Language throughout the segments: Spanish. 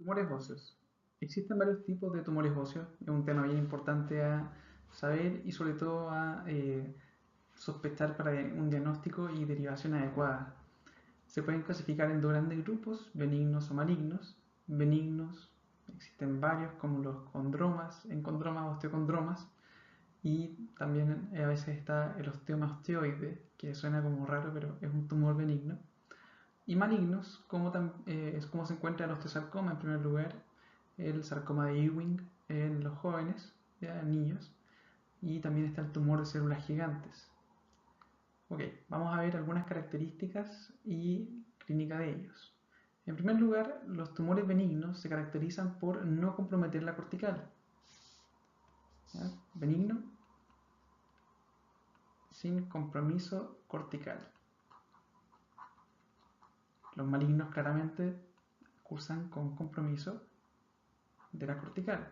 Tumores óseos. Existen varios tipos de tumores óseos, es un tema bien importante a saber y sobre todo a sospechar para un diagnóstico y derivación adecuada. Se pueden clasificar en dos grandes grupos, benignos o malignos. Benignos, existen varios como los condromas, encondromas, osteocondromas, y también a veces está el osteoma osteoide, que suena como raro, pero es un tumor benigno. Y malignos, es como se encuentra el osteosarcoma en primer lugar, el sarcoma de Ewing en los jóvenes, ya, en niños, y también está el tumor de células gigantes. Ok, vamos a ver algunas características y clínica de ellos. En primer lugar, los tumores benignos se caracterizan por no comprometer la cortical. ¿Ya? Benigno sin compromiso cortical. Los malignos claramente cursan con compromiso de la cortical.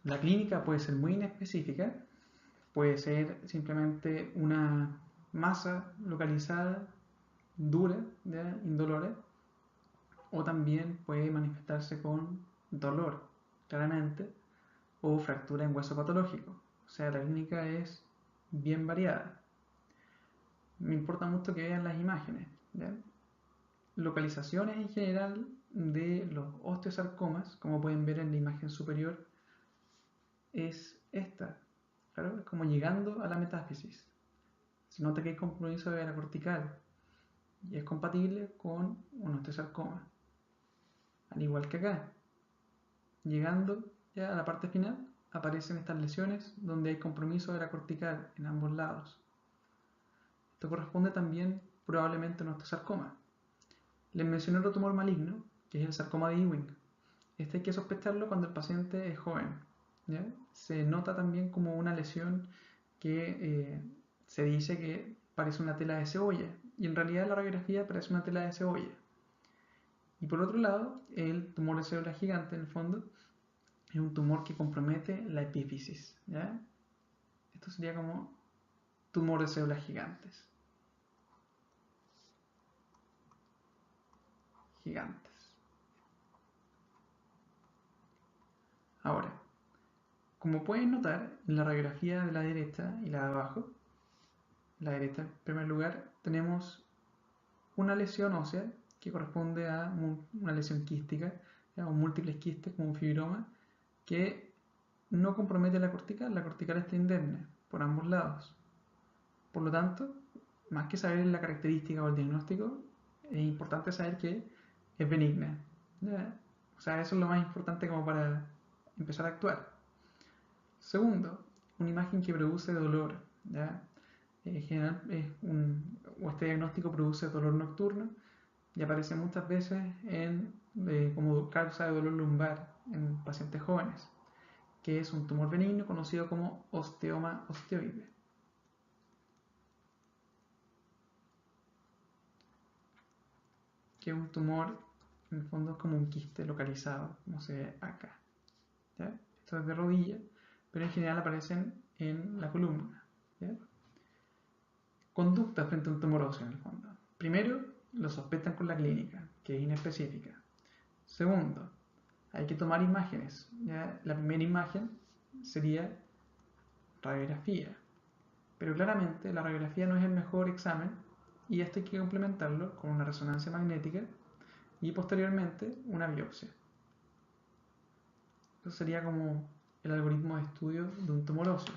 La clínica puede ser muy inespecífica, puede ser simplemente una masa localizada, dura, ¿ya? Indolora, o también puede manifestarse con dolor, claramente, o fractura en hueso patológico. O sea, la clínica es bien variada. Me importa mucho que vean las imágenes, ¿ya? Localizaciones en general de los osteosarcomas, como pueden ver en la imagen superior, es esta, claro, es como llegando a la metáfisis. Se nota que hay compromiso de la cortical y es compatible con un osteosarcoma. Al igual que acá, llegando ya a la parte final, aparecen estas lesiones donde hay compromiso de la cortical en ambos lados. Esto corresponde también probablemente a un osteosarcoma. Les mencioné otro tumor maligno, que es el sarcoma de Ewing. Este hay que sospecharlo cuando el paciente es joven, ¿ya? Se nota también como una lesión que se dice que parece una tela de cebolla, y en realidad la radiografía parece una tela de cebolla. Y por otro lado, el tumor de célula gigante, en el fondo, es un tumor que compromete la epífisis, ¿ya? Esto sería como tumor de células gigantes. Ahora, como pueden notar, en la radiografía de la derecha y la de abajo, la derecha en primer lugar, tenemos una lesión ósea que corresponde a una lesión quística, o múltiples quistes como un fibroma, que no compromete la cortical está indemne por ambos lados. Por lo tanto, más que saber la característica o el diagnóstico, es importante saber que es benigna. ¿Ya? O sea, eso es lo más importante como para empezar a actuar. Segundo, una imagen que produce dolor. ¿Ya? En general, este diagnóstico produce dolor nocturno y aparece muchas veces como causa de dolor lumbar en pacientes jóvenes, que es un tumor benigno conocido como osteoma osteoide. Que es un tumor, en el fondo es como un quiste localizado, como se ve acá. ¿Ya? Esto es de rodilla, pero en general aparecen en la columna. ¿Ya? Conducta frente a un tumor óseo, en el fondo. Primero, lo sospechan con la clínica, que es inespecífica. Segundo, hay que tomar imágenes. ¿Ya? La primera imagen sería radiografía, pero claramente la radiografía no es el mejor examen y esto hay que complementarlo con una resonancia magnética y posteriormente una biopsia. Eso sería como el algoritmo de estudio de un tumor óseo.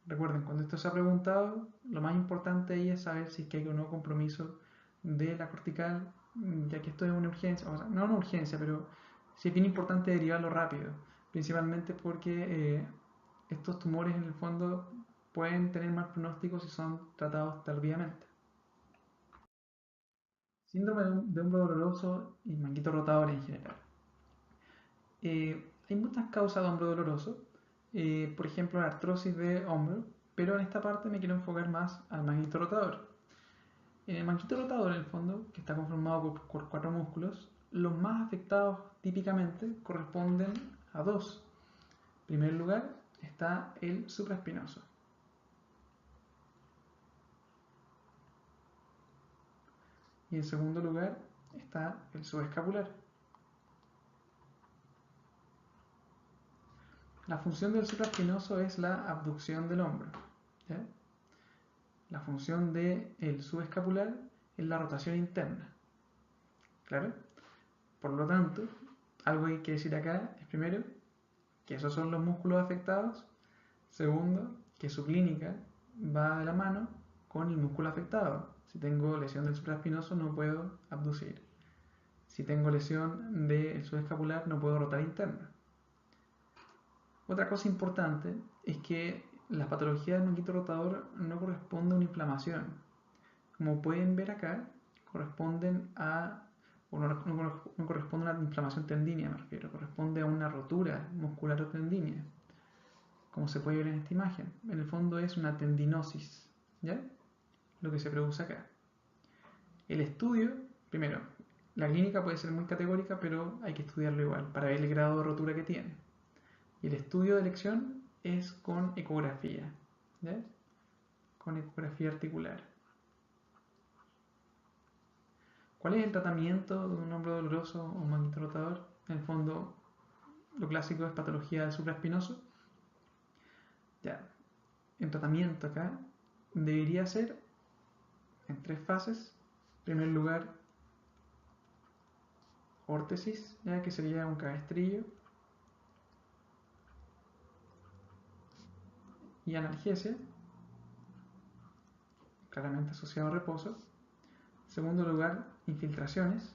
Recuerden, cuando esto se ha preguntado, lo más importante ahí es saber si es que hay o no compromiso de la cortical, ya que esto es una urgencia, o sea, no una urgencia, pero sí es bien importante derivarlo rápido, principalmente porque estos tumores en el fondo pueden tener mal pronóstico si son tratados tardíamente. Síndrome de hombro doloroso y manguito rotador en general. Hay muchas causas de hombro doloroso, por ejemplo la artrosis de hombro, pero en esta parte me quiero enfocar más al manguito rotador. En el manguito rotador, en el fondo, que está conformado por 4 músculos, los más afectados típicamente corresponden a dos. En primer lugar está el supraespinoso. y en segundo lugar está el subescapular. La función del supraespinoso es la abducción del hombro, ¿ya? La función del subescapular es la rotación interna. ¿Claro? Por lo tanto, algo que hay que decir acá es primero que esos son los músculos afectados. Segundo, que su clínica va de la mano con el músculo afectado. Si tengo lesión del supraespinoso no puedo abducir. Si tengo lesión del subescapular no puedo rotar interna. Otra cosa importante es que la patología del manguito rotador no corresponde a una inflamación. Como pueden ver acá, corresponden a, o no corresponde a una inflamación tendínea, me refiero, corresponde a una rotura muscular o tendínea, como se puede ver en esta imagen. En el fondo es una tendinosis, ¿ya? Lo que se produce acá. El estudio, primero, la clínica puede ser muy categórica, pero hay que estudiarlo igual para ver el grado de rotura que tiene. Y el estudio de elección es con ecografía, ¿ya? Con ecografía articular. ¿Cuál es el tratamiento de un hombro doloroso o manguito rotador? En el fondo, lo clásico es patología del supraespinoso. Ya, el tratamiento acá debería ser en 3 fases. En primer lugar, órtesis, ¿ya? Que sería un cabestrillo, y analgesia, claramente asociado a reposo. En segundo lugar, infiltraciones.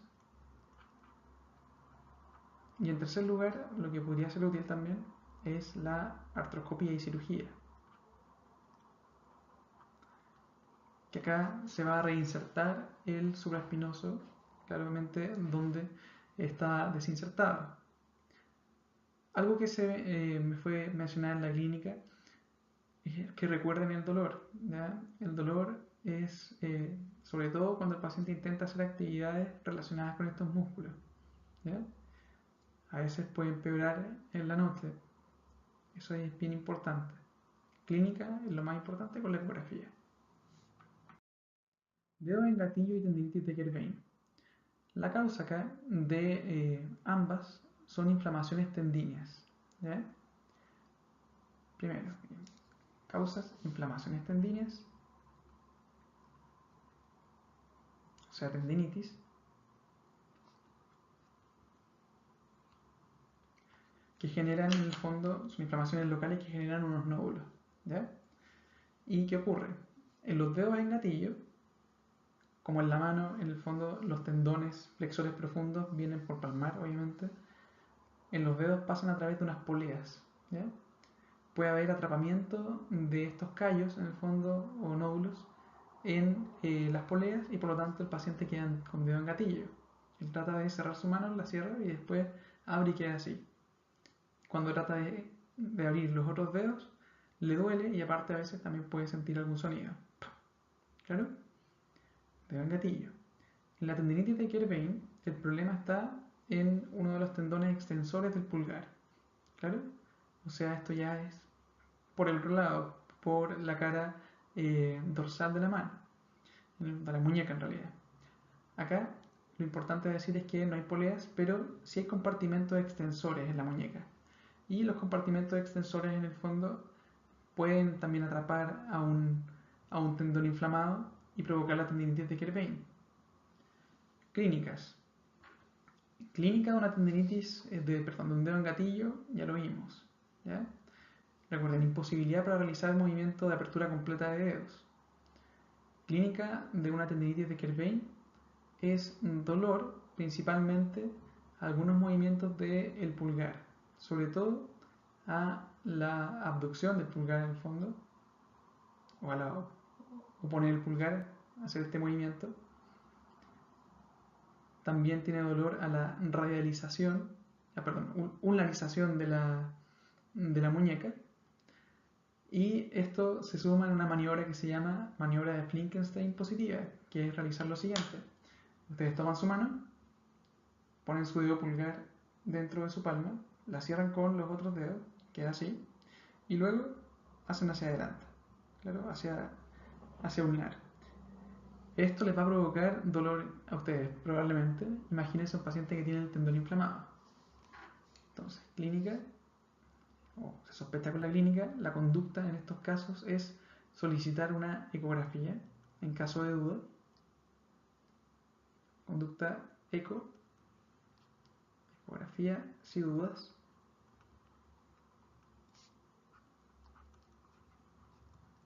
Y en tercer lugar, lo que podría ser útil también es la artroscopía y cirugía. Que acá se va a reinsertar el supraespinoso, claramente donde está desinsertado. Algo que me fue mencionado en la clínica es que recuerden el dolor, ¿ya? El dolor es sobre todo cuando el paciente intenta hacer actividades relacionadas con estos músculos, ¿ya? A veces puede empeorar en la noche. Eso es bien importante. Clínica es lo más importante con la ecografía. Dedo en gatillo y tendinitis de Kerbein. La causa acá de ambas son inflamaciones tendíneas, ¿ya? Primero, causas inflamaciones tendíneas, o sea, tendinitis, que generan en el fondo, son inflamaciones locales que generan unos nódulos, ¿ya? ¿Y qué ocurre? En los dedos en gatillo, como en la mano, en el fondo los tendones flexores profundos vienen por palmar, obviamente. En los dedos pasan a través de unas poleas, ¿ya? Puede haber atrapamiento de estos callos, en el fondo, o nódulos, en las poleas, y por lo tanto el paciente queda con dedo en gatillo. Él trata de cerrar su mano, la cierra y después abre y queda así. Cuando trata de abrir los otros dedos, le duele y aparte a veces también puede sentir algún sonido. ¿Claro? Dedo en gatillo. En la tendinitis de Kerbein, el problema está en uno de los tendones extensores del pulgar. ¿Claro? O sea, esto ya es por el otro lado, por la cara dorsal de la mano, de la muñeca en realidad. Acá lo importante decir es que no hay poleas, pero sí hay compartimentos extensores en la muñeca. Y los compartimentos extensores en el fondo pueden también atrapar a un tendón inflamado y provocar la tendinitis de Kerbein. Clínicas. Clínica de una tendinitis, de un dedo en gatillo, ya lo vimos, ¿ya? Recuerden, imposibilidad para realizar el movimiento de apertura completa de dedos. Clínica de una tendinitis de Kerbein es dolor, principalmente algunos movimientos del pulgar, sobre todo a la abducción del pulgar en el fondo, o poner el pulgar, hacer este movimiento. También tiene dolor a la radialización, ulnarización de la muñeca. Y esto se suma en una maniobra que se llama maniobra de Flinkenstein positiva, que es realizar lo siguiente. Ustedes toman su mano, ponen su dedo pulgar dentro de su palma, la cierran con los otros dedos, queda así, y luego hacen hacia adelante, claro, hacia ulnar. Esto les va a provocar dolor a ustedes, probablemente. Imagínense un paciente que tiene el tendón inflamado. Entonces, clínica, o se sospecha con la clínica, la conducta en estos casos es solicitar una ecografía en caso de duda. Conducta ecografía, si dudas.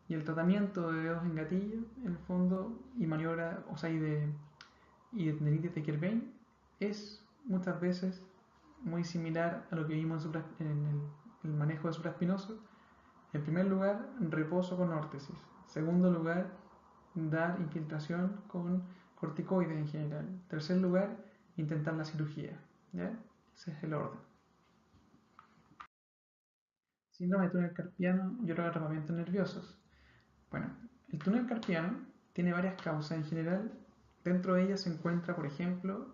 Y el tratamiento de dedos en gatillo, en el fondo, y maniobra, o sea, y de tendinitis de Kerbein, es muchas veces muy similar a lo que vimos en el manejo de supraespinoso. En primer lugar, reposo con órtesis. En segundo lugar, dar infiltración con corticoides en general. En tercer lugar, intentar la cirugía. ¿Ya? Ese es el orden. Síndrome de túnel carpiano y otros atrapamientos nerviosos. Bueno, el túnel carpiano tiene varias causas en general. Dentro de ellas se encuentra, por ejemplo,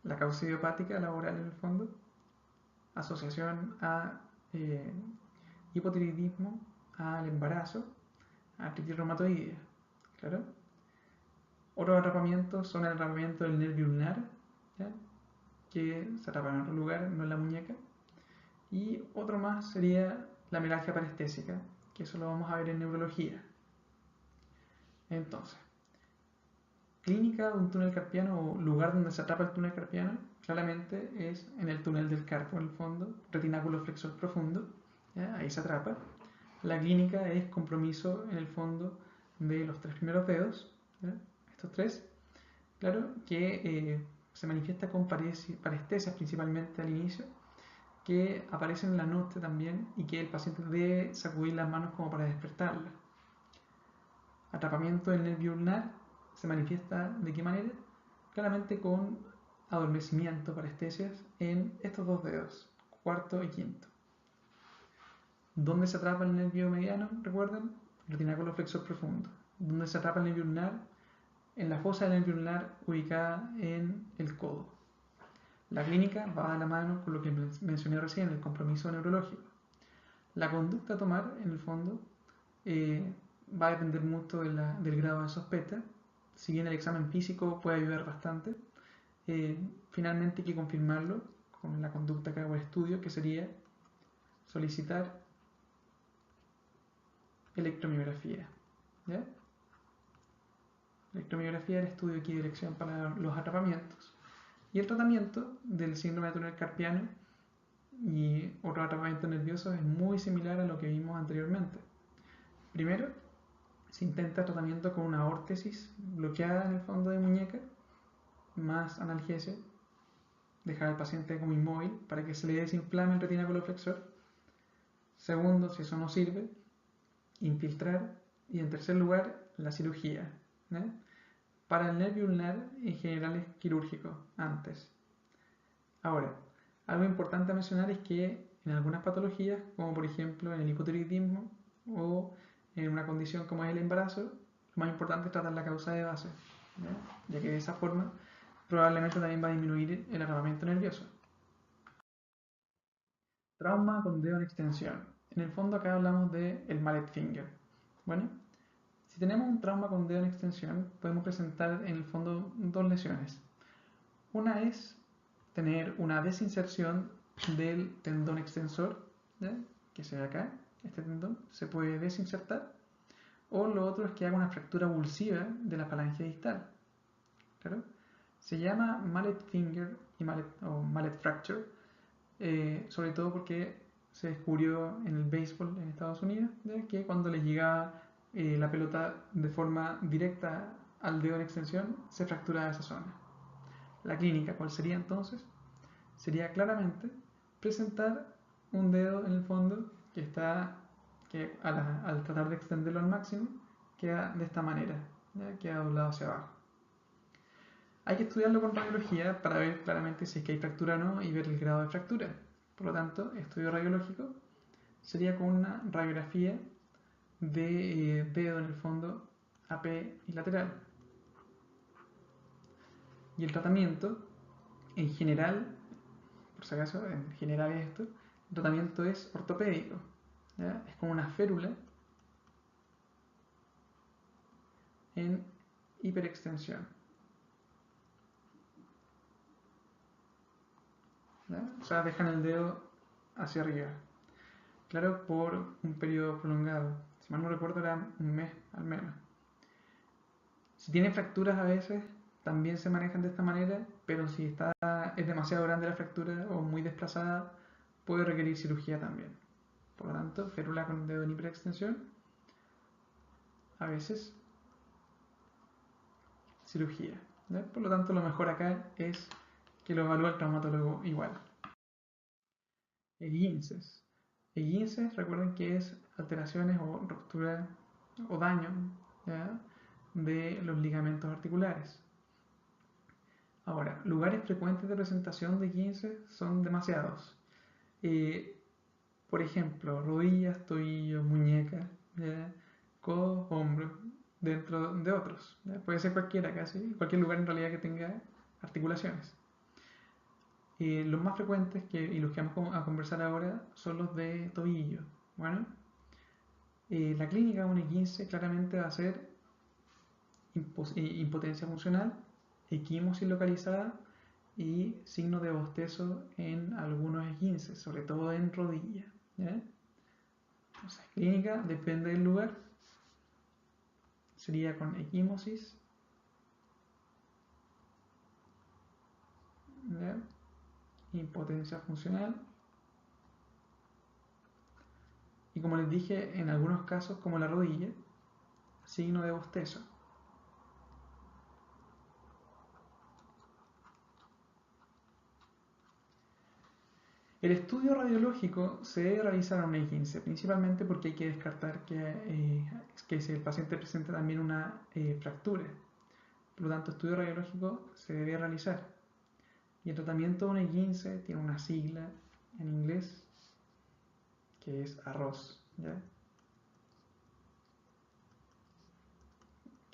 la causa idiopática laboral en el fondo, asociación a hipotiroidismo, al embarazo, a artritis reumatoidea. ¿Claro? Otros atrapamientos son el atrapamiento del nervio ulnar, ¿ya? Que se atrapa en otro lugar, no en la muñeca. Y otro más sería la mialgia parestésica, que eso lo vamos a ver en neurología. Entonces, clínica de un túnel carpiano o lugar donde se atrapa el túnel carpiano, claramente es en el túnel del carpo, en el fondo, retináculo flexor profundo, ¿ya? Ahí se atrapa. La clínica es compromiso en el fondo de los tres primeros dedos, ¿ya? Estos tres, claro, que se manifiesta con parestesias principalmente al inicio, que aparecen en la noche también y que el paciente debe sacudir las manos como para despertarla. Atrapamiento del nervio ulnar se manifiesta ¿de qué manera? Claramente con adormecimiento, parestesias en estos dos dedos, cuarto y quinto. ¿Dónde se atrapa el nervio mediano? ¿Recuerdan? Retináculo flexor profundo. ¿Dónde se atrapa el nervio ulnar? En la fosa del nervio ulnar ubicada en el codo. La clínica va a la mano con lo que mencioné recién, el compromiso neurológico. La conducta a tomar, en el fondo, va a depender mucho del grado de sospecha. Si bien el examen físico puede ayudar bastante, finalmente hay que confirmarlo con la conducta que hago el estudio, que sería solicitar electromiografía. ¿Ya? Electromiografía es el estudio aquí de elección para los atrapamientos. Y el tratamiento del síndrome de túnel carpiano y otro atrapamiento nervioso es muy similar a lo que vimos anteriormente. Primero, se intenta tratamiento con una órtesis bloqueada en el fondo de muñeca, más analgesia, dejar al paciente como inmóvil para que se le desinflame el retináculo flexor. Segundo, si eso no sirve, infiltrar. Y en tercer lugar, la cirugía. ¿Eh? Para el nervio ulnar, en general es quirúrgico antes. Ahora, algo importante a mencionar es que en algunas patologías, como por ejemplo en el hipotiroidismo o en una condición como es el embarazo, lo más importante es tratar la causa de base, ya que de esa forma probablemente también va a disminuir el atrapamiento nervioso. Trauma con dedo en extensión. En el fondo acá hablamos del mallet finger. Bueno, si tenemos un trauma con dedo en extensión, podemos presentar en el fondo dos lesiones. Una es tener una desinserción del tendón extensor, ¿ya? Que se ve acá, este tendón se puede desinsertar, o lo otro es que haga una fractura avulsiva de la falange distal. ¿Claro? Se llama mallet finger o mallet fracture, sobre todo porque se descubrió en el béisbol en Estados Unidos, ¿ya? Que cuando le llegaba la pelota de forma directa al dedo en extensión, se fracturaba esa zona. La clínica, ¿cuál sería entonces? Sería claramente presentar un dedo en el fondo que al tratar de extenderlo al máximo, queda de esta manera, ¿ya? Queda doblado hacia abajo. Hay que estudiarlo con radiología para ver claramente si es que hay fractura o no y ver el grado de fractura. Por lo tanto, estudio radiológico sería con una radiografía de dedo en el fondo AP y lateral. Y el tratamiento, en general, por si acaso, en general es esto, el tratamiento es ortopédico, ¿ya? Es como una férula en hiperextensión. ¿Ya? O sea, dejan el dedo hacia arriba. Claro, por un periodo prolongado. Si mal no recuerdo, era un mes al menos. Si tiene fracturas a veces, también se manejan de esta manera, pero si es demasiado grande la fractura o muy desplazada, puede requerir cirugía también. Por lo tanto, férula con dedo en hiperextensión, a veces cirugía. ¿Ya? Por lo tanto, lo mejor acá es que lo evalúe el traumatólogo igual. Esguinces. Esguinces, recuerden que es alteraciones o ruptura o daño, ¿ya?, de los ligamentos articulares. Ahora, lugares frecuentes de presentación de esguinces son demasiados. Por ejemplo, rodillas, tobillos, muñecas, codos, hombros, dentro de otros. ¿Ya? Puede ser cualquiera casi, cualquier lugar en realidad que tenga articulaciones. Los más frecuentes y los que vamos a conversar ahora son los de tobillo. Bueno, la clínica de un esguince claramente va a ser impotencia funcional, equimosis localizada y signo de bostezo en algunos esguinces, sobre todo en rodilla. ¿Ya? Entonces, clínica, depende del lugar, sería con equimosis, ¿ya?, impotencia funcional, y como les dije, en algunos casos, como la rodilla, signo de bostezo. El estudio radiológico se debe realizar a un esguince, principalmente porque hay que descartar que si el paciente presenta también una fractura. Por lo tanto, el estudio radiológico se debe realizar. Y el tratamiento de un esguince tiene una sigla en inglés que es ARROS, ¿ya?,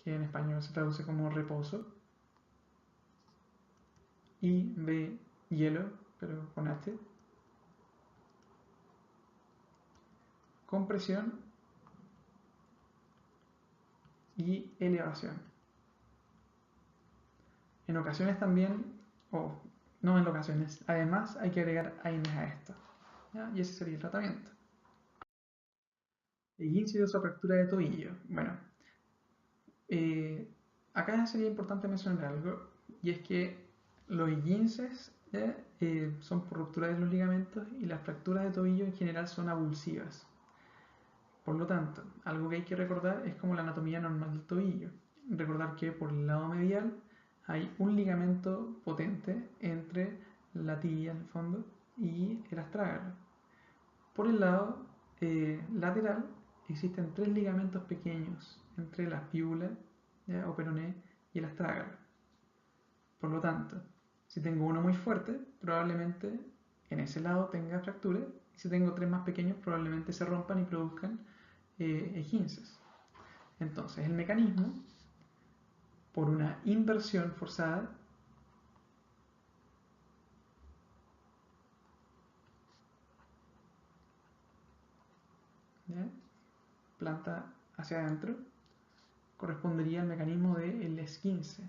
que en español se traduce como reposo. I de hielo, pero con H. Compresión y elevación. En ocasiones también, o no en ocasiones, además hay que agregar AINES a esto, ¿ya? Y ese sería el tratamiento. Esguince o fractura de tobillo. Bueno, acá sería importante mencionar algo, y es que los esguinces son por ruptura de los ligamentos y las fracturas de tobillo en general son avulsivas. Por lo tanto, algo que hay que recordar es como la anatomía normal del tobillo. Recordar que por el lado medial hay un ligamento potente entre la tibia en el fondo y el astrágalo. Por el lado lateral existen 3 ligamentos pequeños entre la fíbula o peroné y el astrágalo. Por lo tanto, si tengo uno muy fuerte, probablemente en ese lado tenga fractura, y si tengo 3 más pequeños, probablemente se rompan y produzcan esguinces. Entonces, el mecanismo, por una inversión forzada, ¿ya?, planta hacia adentro, correspondería al mecanismo del esguince.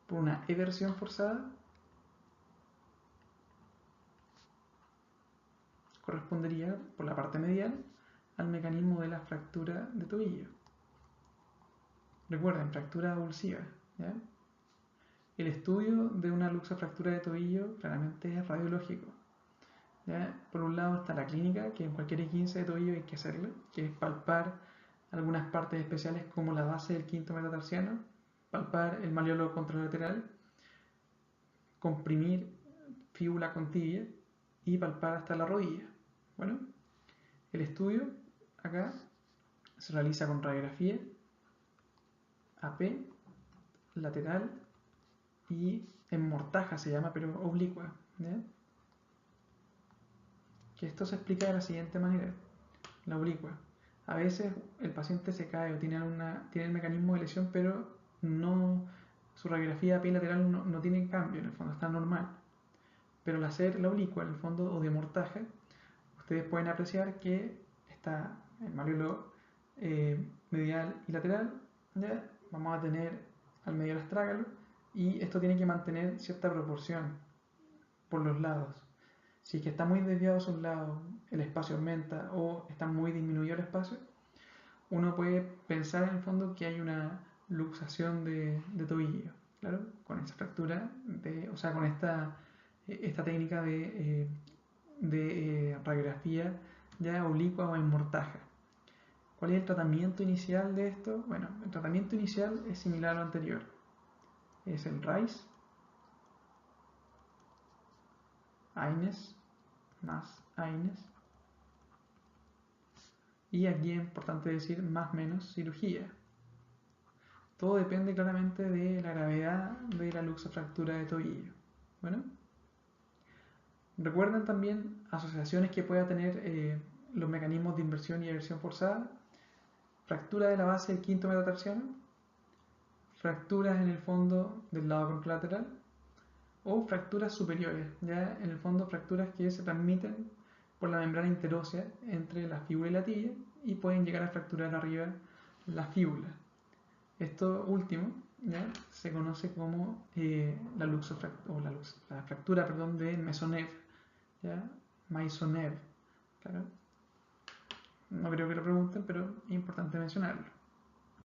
Por una eversión forzada, correspondería por la parte medial al mecanismo de la fractura de tobillo. Recuerden, fractura avulsiva, ¿ya? El estudio de una luxofractura de tobillo claramente es radiológico, ¿ya? Por un lado está la clínica, que en cualquier esguince de tobillo hay que hacerlo, que es palpar algunas partes especiales como la base del quinto metatarsiano, palpar el malleolo contralateral, comprimir fíbula con tibia y palpar hasta la rodilla. Bueno, el estudio acá se realiza con radiografía, AP, lateral y en mortaja se llama, pero oblicua, ¿ya? Que esto se explica de la siguiente manera: la oblicua. A veces el paciente se cae o tiene el mecanismo de lesión, pero su radiografía AP lateral no tiene cambio, en el fondo está normal. Pero al hacer la oblicua, en el fondo, o de mortaja, ustedes pueden apreciar que está el malleolo medial y lateral, ¿ya? Vamos a tener al medio el astrágalo y esto tiene que mantener cierta proporción por los lados. Si es que está muy desviado a un lado, el espacio aumenta, o está muy disminuido el espacio, uno puede pensar en el fondo que hay una luxación de tobillo, claro, con esa fractura, o sea, con esta técnica de radiografía ya oblicua o en mortaja. ¿Cuál es el tratamiento inicial de esto? Bueno, el tratamiento inicial es similar a lo anterior. Es el RICE, AINES, más AINES. Y aquí es importante decir más menos cirugía. Todo depende claramente de la gravedad de la luxofractura de tobillo. Bueno, recuerden también asociaciones que pueda tener los mecanismos de inversión y eversión forzada. Fractura de la base del quinto metatarsiano, fracturas en el fondo del lado contralateral o fracturas superiores, ya en el fondo fracturas que se transmiten por la membrana interósea entre la fíbula y la tibia y pueden llegar a fracturar arriba la fíbula. Esto último ¿ya? Se conoce como la fractura de Maisonneuve, ¿ya? Maisonneuve, claro. No creo que lo pregunten, pero es importante mencionarlo.